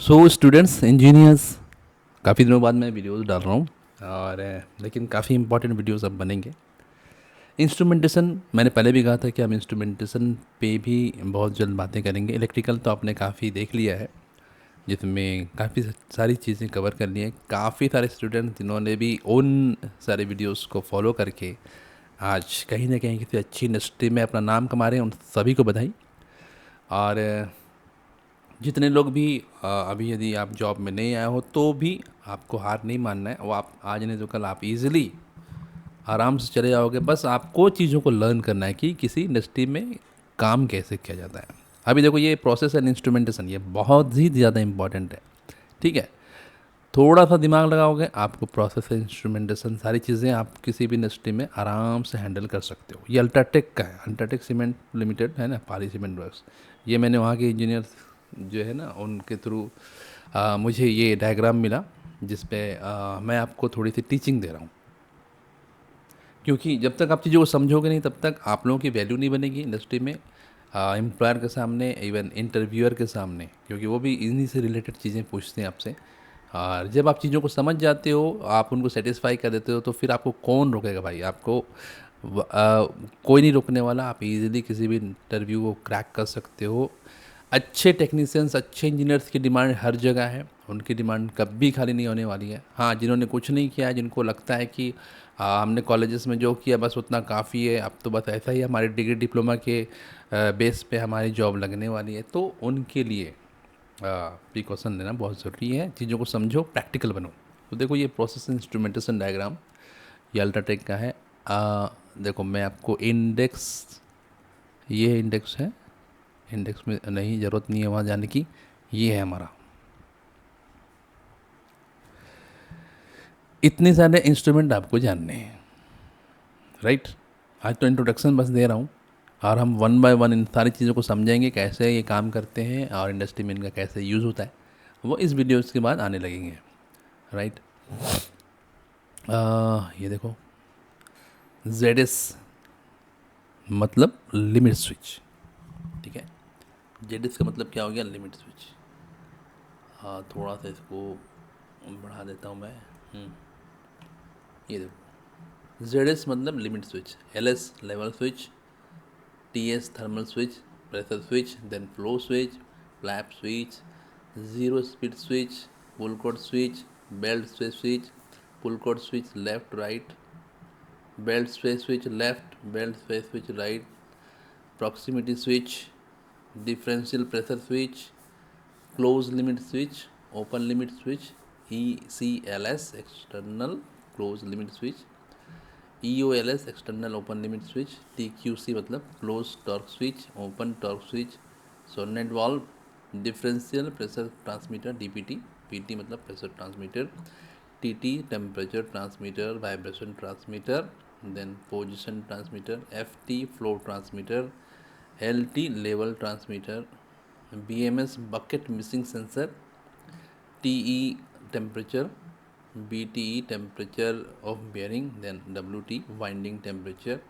So students engineers, काफ़ी दिनों बाद मैं वीडियोस डाल रहा हूँ और लेकिन काफ़ी इंपॉर्टेंट वीडियोस अब बनेंगे। इंस्ट्रूमेंटेशन मैंने पहले भी कहा था कि हम इंस्ट्रूमेंटेशन पे भी बहुत जल्द बातें करेंगे। इलेक्ट्रिकल तो आपने काफ़ी देख लिया है, जिसमें काफ़ी सारी चीज़ें कवर कर ली हैं। काफ़ी सारे स्टूडेंट जिन्होंने भी उन सारे वीडियोस को फॉलो करके आज कहीं ना कहीं किसी अच्छी इंडस्ट्री में अपना नाम कमा रहे हैं, उन सभी को बधाई। और जितने लोग भी अभी यदि आप जॉब में नहीं आए हो तो भी आपको हार नहीं मानना है। वो आप आज नहीं तो कल आप इजीली आराम से चले जाओगे। बस आपको चीज़ों को लर्न करना है कि किसी इंडस्ट्री में काम कैसे किया जाता है। अभी देखो, ये प्रोसेस एंड इंस्ट्रूमेंटेशन ये बहुत ही ज़्यादा इंपॉर्टेंट है। ठीक है, थोड़ा सा दिमाग लगाओगे आपको प्रोसेस एंड इंस्ट्रूमेंटेशन सारी चीज़ें आप किसी भी इंडस्ट्री में आराम से हैंडल कर सकते हो। ये अल्ट्राटेक का है, अल्ट्राटेक सीमेंट लिमिटेड है ना, पाली सीमेंट वर्क्स। ये मैंने वहाँ के इंजीनियर्स जो है ना उनके थ्रू मुझे ये डायग्राम मिला, जिस पे मैं आपको थोड़ी सी टीचिंग दे रहा हूँ। क्योंकि जब तक आप चीज़ों को समझोगे नहीं तब तक आप लोगों की वैल्यू नहीं बनेगी इंडस्ट्री में, एम्प्लॉयर के सामने, इवन इंटरव्यूअर के सामने, क्योंकि वो भी इन्हीं से रिलेटेड चीज़ें पूछते हैं आपसे। और जब आप चीज़ों को समझ जाते हो, आप उनको सेटिस्फाई कर देते हो, तो फिर आपको कौन रोकेगा भाई। आपको कोई नहीं रोकने वाला। आप इजीली किसी भी इंटरव्यू को क्रैक कर सकते हो। अच्छे टेक्नीशियंस, अच्छे इंजीनियर्स की डिमांड हर जगह है। उनकी डिमांड कभी खाली नहीं होने वाली है। हाँ, जिन्होंने कुछ नहीं किया है, जिनको लगता है कि हमने कॉलेजेस में जो किया बस उतना काफ़ी है, अब तो बस ऐसा ही हमारी डिग्री डिप्लोमा के बेस पे हमारी जॉब लगने वाली है, तो उनके लिए प्रिकॉशन लेना बहुत ज़रूरी है। चीज़ों को समझो, प्रैक्टिकल बनो। तो देखो, ये प्रोसेस इंस्ट्रूमेंटेशन डायग्राम ये अल्ट्राटेक का है। देखो, मैं आपको इंडेक्स, ये इंडेक्स है। इंडेक्स में नहीं, ज़रूरत नहीं है वहाँ जाने की। ये है हमारा। इतने सारे इंस्ट्रूमेंट आपको जानने हैं, राइट। आज तो इंट्रोडक्शन बस दे रहा हूँ, और हम वन बाय वन इन सारी चीज़ों को समझेंगे, कैसे ये काम करते हैं और इंडस्ट्री में इनका कैसे यूज़ होता है। वो इस वीडियोस के बाद आने लगेंगे, राइट। ये देखो, जेड एस मतलब लिमिट स्विच। ठीक है, जेड एस का मतलब क्या हो गया, लिमिट स्विच। हाँ, थोड़ा सा इसको बढ़ा देता हूँ मैं। ये देखो, जेड एस मतलब limit switch, L S level switch, T S thermal switch, pressure switch, then flow switch, flap switch, zero speed switch, pull cord switch, belt switch switch, pull cord switch left right, belt space switch left, belt space switch right, proximity switch, differential pressure switch, close limit switch, open limit switch, E C L S external close limit switch, E O L S external open limit switch, T Q C मतलब close torque switch, open torque switch, solenoid valve, differential pressure transmitter D P T, P T मतलब pressure transmitter, T T temperature transmitter, vibration transmitter, then position transmitter, F T flow transmitter, L T level transmitter, B M S bucket missing sensor, T E temperature, B T E temperature of bearing, then W T winding temperature.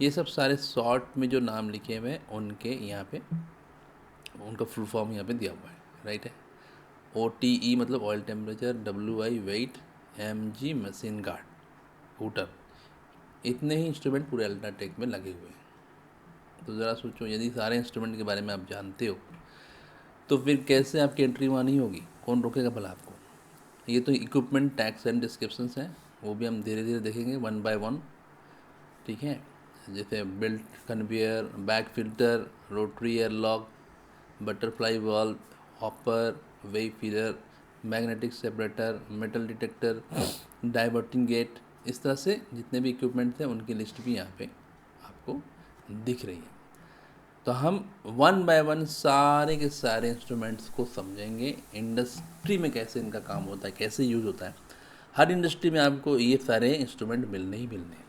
ये सब सारे short में जो नाम लिखे हुए हैं उनके यहाँ पे उनका फुल फॉर्म यहाँ पे दिया हुआ है, राइट है। ओ टी ई मतलब oil temperature, W I weight, M G machine guard hooter. इतने ही इंस्ट्रूमेंट पूरे अल्ट्राटेक में लगे हुए हैं। तो ज़रा सोचो, यदि सारे इंस्ट्रूमेंट के बारे में आप जानते हो तो फिर कैसे आपकी एंट्री वहाँ नहीं होगी, कौन रोकेगा भला आपको। ये तो इक्विपमेंट टैग्स एंड डिस्क्रिप्शंस हैं, वो भी हम धीरे धीरे देखेंगे वन बाय वन। ठीक है, जैसे belt conveyor, bag filter, rotary airlock, butterfly valve, hopper, weigh feeder, magnetic separator, metal detector, diverting gate. इस तरह से जितने भी इक्विपमेंट हैं उनकी लिस्ट भी यहाँ पे आपको दिख रही है। तो हम वन बाय वन सारे के सारे इंस्ट्रूमेंट्स को समझेंगे, इंडस्ट्री में कैसे इनका काम होता है, कैसे यूज़ होता है। हर इंडस्ट्री में आपको ये सारे इंस्ट्रूमेंट मिलने ही मिलने हैं।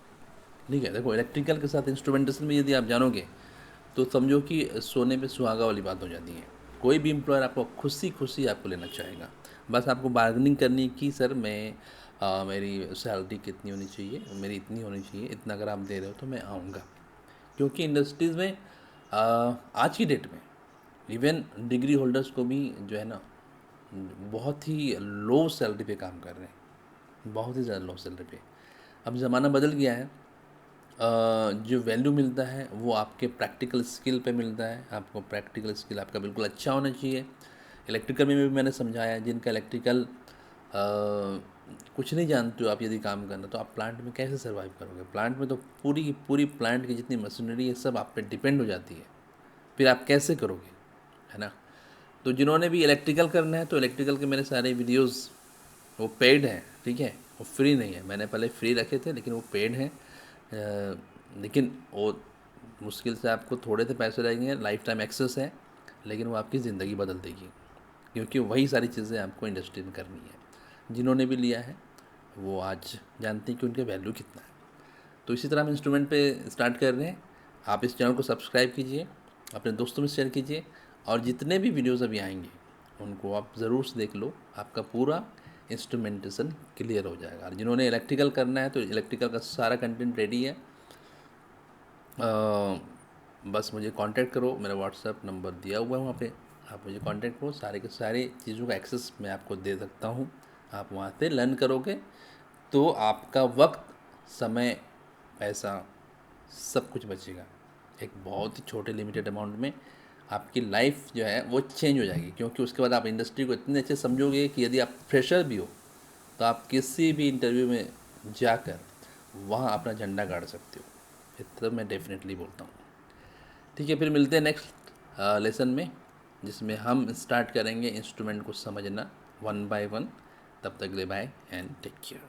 ठीक है, देखो, इलेक्ट्रिकल के साथ इंस्ट्रूमेंटेशन में यदि आप जानोगे तो समझो कि सोने पे सुहागा वाली बात हो जाती है। कोई भी एम्प्लॉयर आपको खुशी खुशी आपको लेना चाहेगा। बस आपको बार्गेनिंग करनी है कि सर मैं मेरी सैलरी कितनी होनी चाहिए, मेरी इतनी होनी चाहिए, इतना अगर आप दे रहे हो तो मैं आऊँगा। क्योंकि इंडस्ट्रीज़ में आज की डेट में इवन डिग्री होल्डर्स को भी जो है ना बहुत ही लो सैलरी पे काम कर रहे हैं, बहुत ही ज़्यादा लो सैलरी पे। अब ज़माना बदल गया है। जो वैल्यू मिलता है वो आपके प्रैक्टिकल स्किल पे मिलता है। आपको प्रैक्टिकल स्किल आपका बिल्कुल अच्छा होना चाहिए। इलेक्ट्रिकल में भी मैंने समझाया, जिनका इलेक्ट्रिकल कुछ नहीं जानते हो आप, यदि काम करना तो आप प्लांट में कैसे सर्वाइव करोगे। प्लांट में तो पूरी की पूरी प्लांट की जितनी मशीनरी है सब आप पे डिपेंड हो जाती है, फिर आप कैसे करोगे, है ना। तो जिन्होंने भी इलेक्ट्रिकल करना है तो इलेक्ट्रिकल के मेरे सारे वीडियोस वो पेड हैं, ठीक है, वो फ्री नहीं है। मैंने पहले फ्री रखे थे लेकिन वो पेड हैं। लेकिन वो मुश्किल से आपको थोड़े से पैसे लगेंगे, लाइफ टाइम एक्सेस है, लेकिन वो आपकी ज़िंदगी बदल देगी, क्योंकि वही सारी चीज़ें आपको इंडस्ट्री में करनी है। जिन्होंने भी लिया है वो आज जानते हैं कि उनका वैल्यू कितना है। तो इसी तरह हम इंस्ट्रूमेंट पे स्टार्ट कर रहे हैं। आप इस चैनल को सब्सक्राइब कीजिए, अपने दोस्तों में शेयर कीजिए, और जितने भी वीडियोज़ अभी आएंगे उनको आप ज़रूर से देख लो, आपका पूरा इंस्ट्रूमेंटेशन क्लियर हो जाएगा। और जिन्होंने इलेक्ट्रिकल करना है तो इलेक्ट्रिकल का सारा कंटेंट रेडी है। बस मुझे कांटेक्ट करो, मेरा व्हाट्सएप नंबर दिया हुआ है वहाँ पे, आप मुझे कांटेक्ट करो। सारे के सारे चीज़ों का एक्सेस मैं आपको दे सकता हूँ। आप वहाँ से लर्न करोगे तो आपका वक्त, समय, पैसा सब कुछ बचेगा। एक बहुत ही छोटे लिमिटेड अमाउंट में आपकी लाइफ जो है वो चेंज हो जाएगी, क्योंकि उसके बाद आप इंडस्ट्री को इतने अच्छे समझोगे कि यदि आप फ्रेशर भी हो तो आप किसी भी इंटरव्यू में जाकर वहाँ अपना झंडा गाड़ सकते हो। इतना मैं डेफिनेटली बोलता हूँ। ठीक है, फिर मिलते हैं नेक्स्ट लेसन में, जिसमें हम स्टार्ट करेंगे इंस्ट्रूमेंट को समझना वन बाय वन। तब तक ले बाय एंड टेक केयर।